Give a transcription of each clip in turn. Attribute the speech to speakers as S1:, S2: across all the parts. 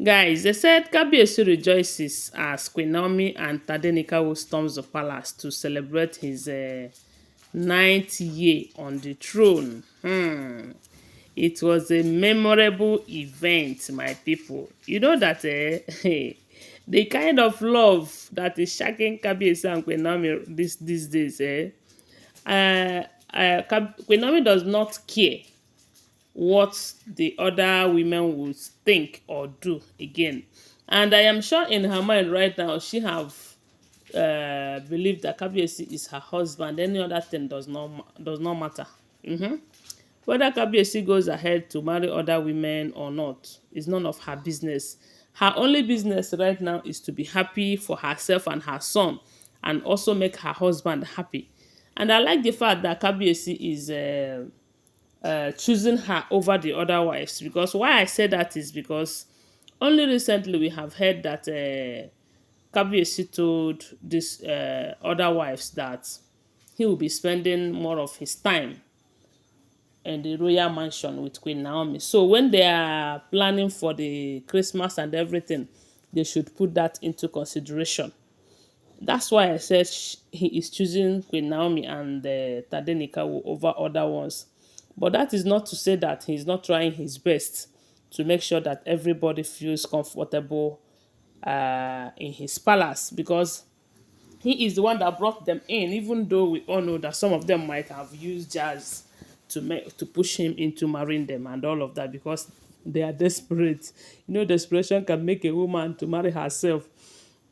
S1: Guys, they said Kabiyesi rejoices as Queen Naomi and Tadenikawo storms the palace to celebrate his ninth year on the throne. It was a memorable event, my people. You know that the kind of love that is shaking Kabiyesi and Queen Naomi these days, Queen Naomi does not care what the other women would think or do again. And I am sure in her mind right now, she have believed that Kabiyesi is her husband. Any other thing does not matter. Whether Kabiyesi goes ahead to marry other women or not is none of her business. Her only business right now is to be happy for herself and her son, and also make her husband happy. And I like the fact that Kabiyesi is choosing her over the other wives, because why I say that is because only recently we have heard that Kabiyesi told these other wives that he will be spending more of his time in the royal mansion with Queen Naomi. So when they are planning for the Christmas and everything, they should put that into consideration. That's why I said he is choosing Queen Naomi and Tadenikawo over other ones. But that is not to say that he's not trying his best to make sure that everybody feels comfortable in his palace, because he is the one that brought them in, even though we all know that some of them might have used jazz to push him into marrying them and all of that, because they are desperate. Desperation can make a woman to marry herself,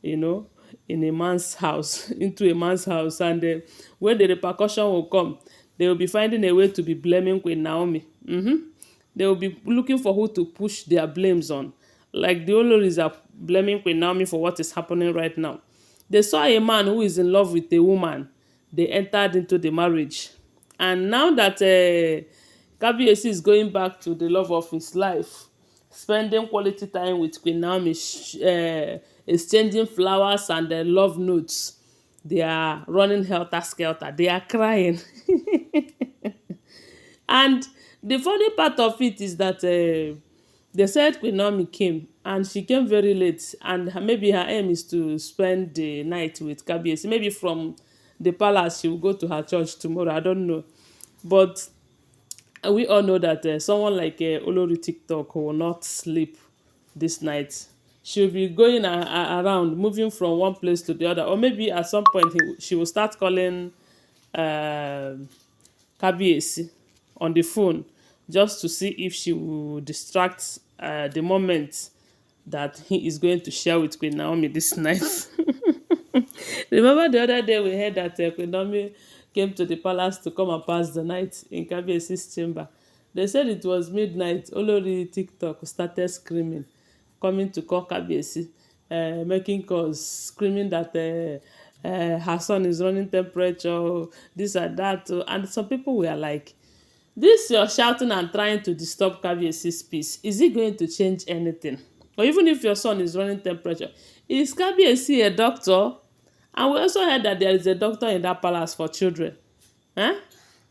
S1: you know, in a man's house, into a man's house. And when the repercussion will come, they will be finding a way to be blaming Queen Naomi. They will be looking for who to push their blames on. Like the Olories are blaming Queen Naomi for what is happening right now. They saw a man who is in love with a woman. They entered into the marriage. And now that Kabiyesi is going back to the love of his life, spending quality time with Queen Naomi, exchanging flowers and love notes, they are running helter-skelter. They are crying. And the funny part of it is that they said Queen Naomi came, and she came very late, and maybe her aim is to spend the night with Kabiyesi. Maybe from the palace she will go to her church tomorrow. I don't know. But we all know that someone like Olori TikTok will not sleep this night. She'll be going around, moving from one place to the other. Or maybe at some point she will start calling Kabiyesi on the phone, just to see if she will distract the moment that he is going to share with Queen Naomi this night. Remember the other day we heard that Queen Naomi came to the palace to come and pass the night in Kabiyesi's chamber. They said it was midnight. Olori TikTok started screaming, coming to call Kabiyesi, making calls, screaming that her son is running temperature, this and that. And some people were like, this you're shouting and trying to disturb Kabiyesi's peace, is it going to change anything? Or even if your son is running temperature, is Kabiyesi a doctor? And we also heard that there is a doctor in that palace for children. Eh?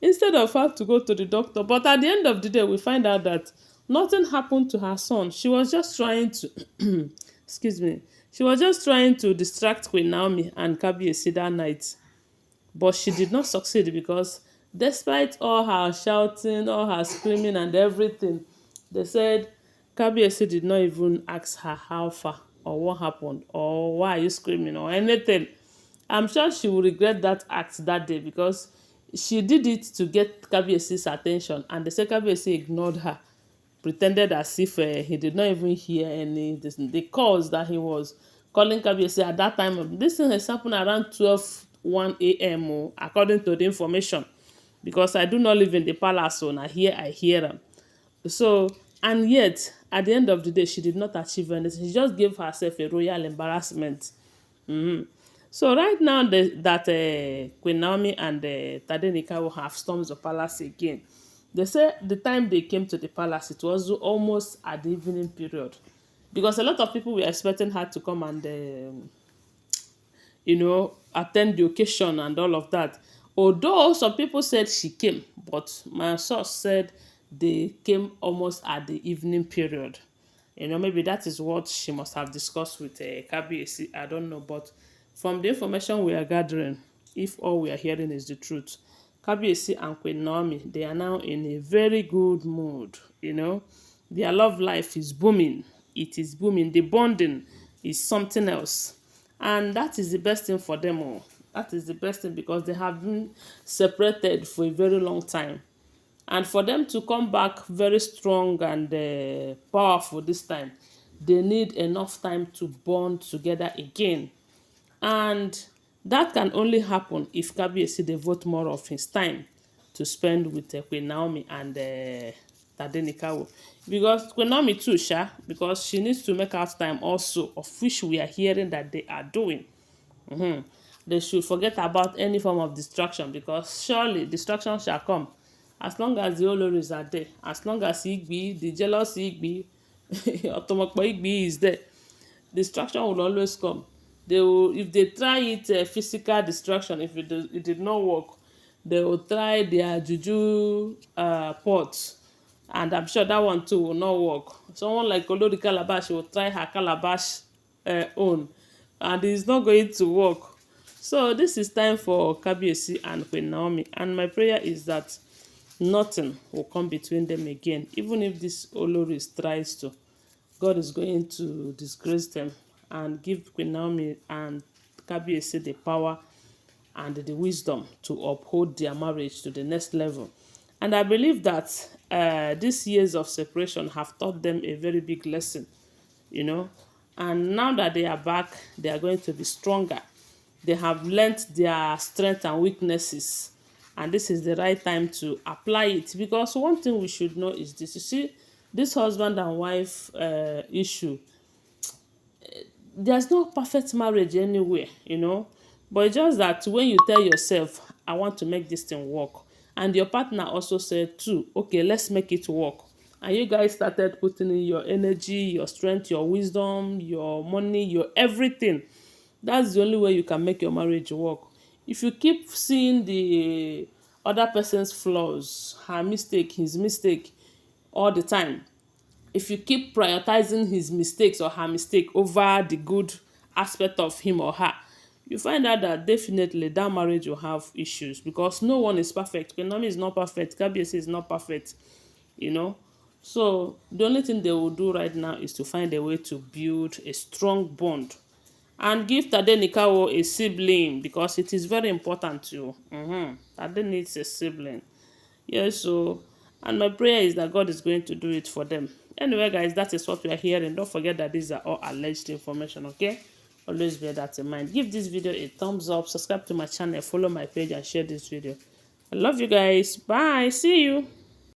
S1: Instead of her to go to the doctor. But at the end of the day, we find out that nothing happened to her son. She was just trying to, excuse me, she was just trying to distract Queen Naomi and Kabiyesi that night. But she did not succeed, because despite all her shouting, all her screaming and everything, they said Kabiyesi did not even ask her how far or what happened or why are you screaming or anything. I'm sure she will regret that act that day, because she did it to get Kabiyesi's attention, and they said Kabiyesi ignored her, pretended as if he did not even hear any the calls that he was calling Kabiyesi at that time. This thing has happened around 12:01 a.m. According to the information, because I do not live in the palace, so now here I hear them. So, and yet at the end of the day, she did not achieve anything. She just gave herself a royal embarrassment. So right now that Queen Naomi and Tadenikawo have stormed the palace again. They say the time they came to the palace, it was almost at the evening period, because a lot of people were expecting her to come and attend the occasion and all of that. Although some people said she came, but my source said they came almost at the evening period. Maybe that is what she must have discussed with Kabiyesi. I don't know. But from the information we are gathering, if all we are hearing is the truth, Kabiyesi and Queen Naomi, they are now in a very good mood. Their love life is booming. It is booming. The bonding is something else. And that is the best thing for them all. That is the best thing because they have been separated for a very long time. And for them to come back very strong and powerful this time, they need enough time to bond together again. And that can only happen if Kabiyesi devote more of his time to spend with Queen Naomi and Tadenikawo. Because Queen Naomi too, because she needs to make out time also, of which we are hearing that they are doing. They should forget about any form of distraction because surely distraction shall come as long as the Olories are there, as long as Igbi, the jealous Igbi, Otomokpo Igbi is there, distraction will always come. They will, if they try it physical distraction, if it did not work, they will try their juju pot, and I'm sure that one too will not work. Someone like Olori Calabash will try her calabash own, and it's not going to work. So this is time for Kabiyesi and Queen Naomi, and my prayer is that nothing will come between them again. Even if this Oloris tries to, God is going to disgrace them and give Queen Naomi and Kabiyesi the power and the wisdom to uphold their marriage to the next level. And I believe that these years of separation have taught them a very big lesson, you know. And now that they are back, they are going to be stronger. They have learnt their strengths and weaknesses. And this is the right time to apply it. Because one thing we should know is this. You see, this husband and wife issue, there's no perfect marriage anywhere. But it's just that when you tell yourself, I want to make this thing work, and your partner also said too, okay, let's make it work, and you guys started putting in your energy, your strength, your wisdom, your money, your everything, that's the only way you can make your marriage work. If you keep seeing the other person's flaws, her mistake, his mistake all the time, if you keep prioritizing his mistakes or her mistake over the good aspect of him or her, you find out that definitely that marriage will have issues because no one is perfect. Queen is not perfect. Kabiyesi is not perfect. You know. So the only thing they will do right now is to find a way to build a strong bond and give Tadenikawo a sibling because it is very important to. Tade needs a sibling. Yes, so, and my prayer is that God is going to do it for them. Anyway, guys, that is what we are hearing. Don't forget that these are all alleged information, okay? Always bear that in mind. Give this video a thumbs up, subscribe to my channel, follow my page, and share this video. I love you guys. Bye. See you.